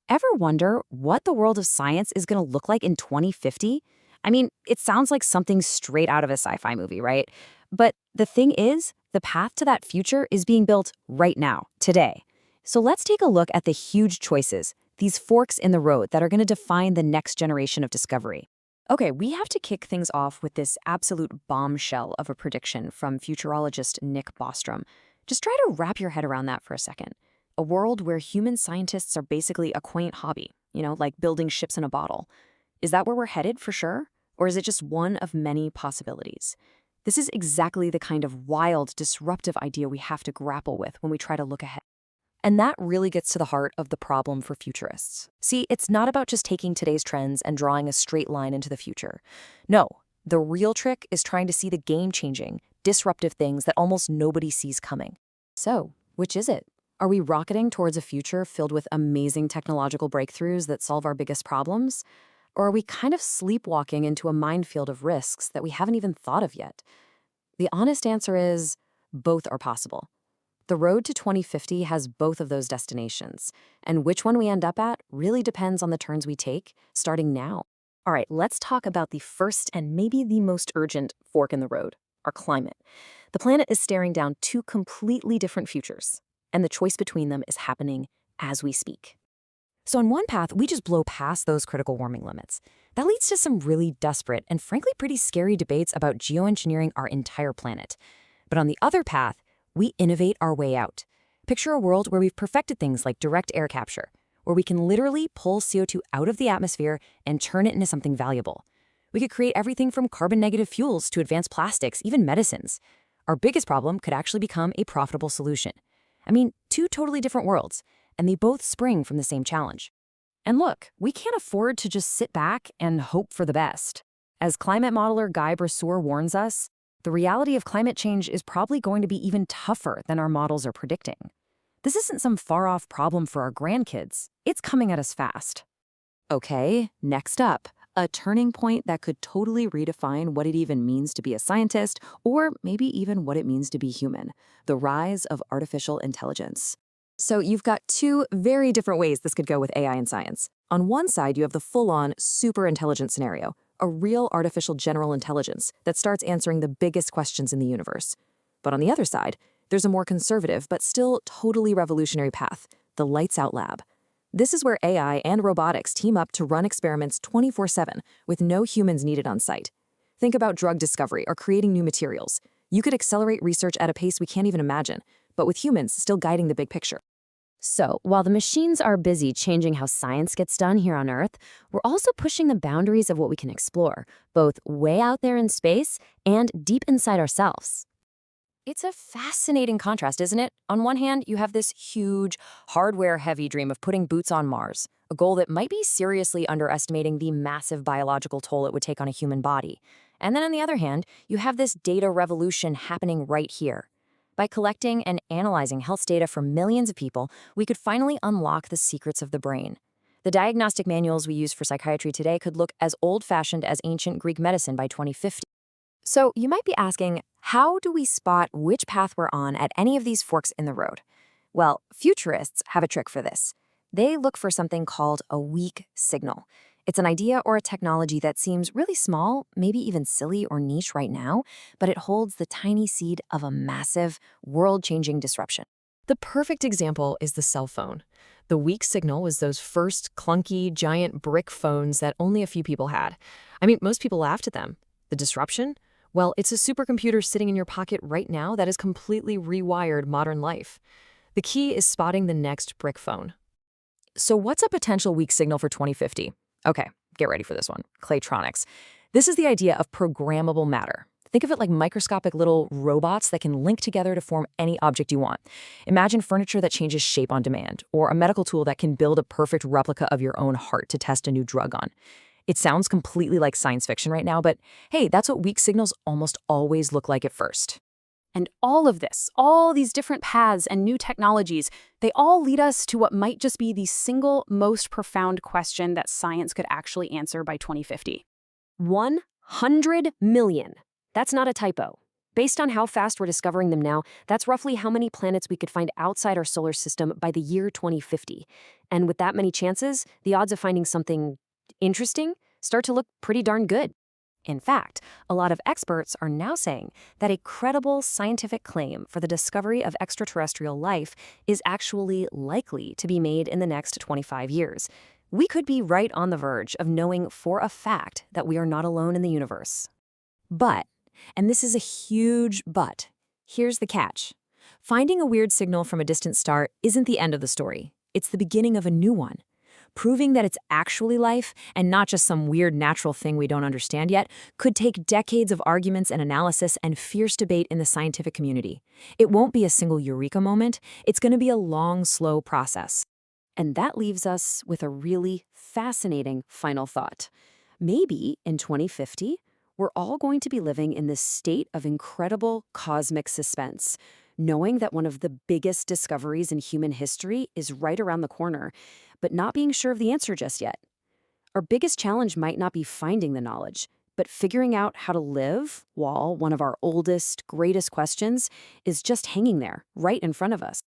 Ever wonder what the world of science is going to look like in 2050? I mean, it sounds like something straight out of a sci-fi movie, right? But the thing is, the path to that future is being built right now, today. So let's take a look at the huge choices, these forks in the road that are going to define the next generation of discovery. Okay, we have to kick things off with this absolute bombshell of a prediction from futurologist Nick Bostrom. Just try to wrap your head around that for a second. A world where human scientists are basically a quaint hobby, like building ships in a bottle. Is that where we're headed for sure? Or is it just one of many possibilities? This is exactly the kind of wild, disruptive idea we have to grapple with when we try to look ahead. And that really gets to the heart of the problem for futurists. See, it's not about just taking today's trends and drawing a straight line into the future. No, the real trick is trying to see the game-changing, disruptive things that almost nobody sees coming. So, which is it? Are we rocketing towards a future filled with amazing technological breakthroughs that solve our biggest problems? Or are we kind of sleepwalking into a minefield of risks that we haven't even thought of yet? The honest answer is both are possible. The road to 2050 has both of those destinations, and which one we end up at really depends on the turns we take, starting now. All right, let's talk about the first and maybe the most urgent fork in the road, our climate. The planet is staring down two completely different futures, and the choice between them is happening as we speak. So on one path, we just blow past those critical warming limits. That leads to some really desperate and frankly pretty scary debates about geoengineering our entire planet. But on the other path, we innovate our way out. Picture a world where we've perfected things like direct air capture, where we can literally pull CO2 out of the atmosphere and turn it into something valuable. We could create everything from carbon-negative fuels to advanced plastics, even medicines. Our biggest problem could actually become a profitable solution. I mean, two totally different worlds, and they both spring from the same challenge. And look, we can't afford to just sit back and hope for the best. As climate modeler Guy Brassour warns us, the reality of climate change is probably going to be even tougher than our models are predicting. This isn't some far-off problem for our grandkids. It's coming at us fast. Okay, next up, a turning point that could totally redefine what it even means to be a scientist, or maybe even what it means to be human: the rise of artificial intelligence. So you've got two very different ways this could go with AI and science. On one side, you have the full-on super intelligent scenario, a real artificial general intelligence that starts answering the biggest questions in the universe. But on the other side, there's a more conservative but still totally revolutionary path, the lights out lab. This is where AI and robotics team up to run experiments 24/7 with no humans needed on site. Think about drug discovery or creating new materials. You could accelerate research at a pace we can't even imagine, but with humans still guiding the big picture. So, while the machines are busy changing how science gets done here on Earth, we're also pushing the boundaries of what we can explore, both way out there in space and deep inside ourselves. It's a fascinating contrast, isn't it? On one hand, you have this huge, hardware-heavy dream of putting boots on Mars, a goal that might be seriously underestimating the massive biological toll it would take on a human body. And then on the other hand, you have this data revolution happening right here. By collecting and analyzing health data from millions of people, we could finally unlock the secrets of the brain. The diagnostic manuals we use for psychiatry today could look as old-fashioned as ancient Greek medicine by 2050. So you might be asking, how do we spot which path we're on at any of these forks in the road? Well, futurists have a trick for this. They look for something called a weak signal. It's an idea or a technology that seems really small, maybe even silly or niche right now, but it holds the tiny seed of a massive, world-changing disruption. The perfect example is the cell phone. The weak signal was those first clunky, giant brick phones that only a few people had. I mean, most people laughed at them. The disruption? Well, it's a supercomputer sitting in your pocket right now that has completely rewired modern life. The key is spotting the next brick phone. So what's a potential weak signal for 2050? Okay, get ready for this one. Claytronics. This is the idea of programmable matter. Think of it like microscopic little robots that can link together to form any object you want. Imagine furniture that changes shape on demand, or a medical tool that can build a perfect replica of your own heart to test a new drug on. It sounds completely like science fiction right now, but hey, that's what weak signals almost always look like at first. And all of this, all these different paths and new technologies, they all lead us to what might just be the single most profound question that science could actually answer by 2050. 100 million. That's not a typo. Based on how fast we're discovering them now, that's roughly how many planets we could find outside our solar system by the year 2050. And with that many chances, the odds of finding something interesting start to look pretty darn good. In fact, a lot of experts are now saying that a credible scientific claim for the discovery of extraterrestrial life is actually likely to be made in the next 25 years. We could be right on the verge of knowing for a fact that we are not alone in the universe. But, and this is a huge but, here's the catch. Finding a weird signal from a distant star isn't the end of the story. It's the beginning of a new one. Proving that it's actually life, and not just some weird natural thing we don't understand yet, could take decades of arguments and analysis and fierce debate in the scientific community. It won't be a single eureka moment, it's going to be a long, slow process. And that leaves us with a really fascinating final thought. Maybe in 2050, we're all going to be living in this state of incredible cosmic suspense, knowing that one of the biggest discoveries in human history is right around the corner, but not being sure of the answer just yet. Our biggest challenge might not be finding the knowledge, but figuring out how to live while one of our oldest, greatest questions is just hanging there, right in front of us.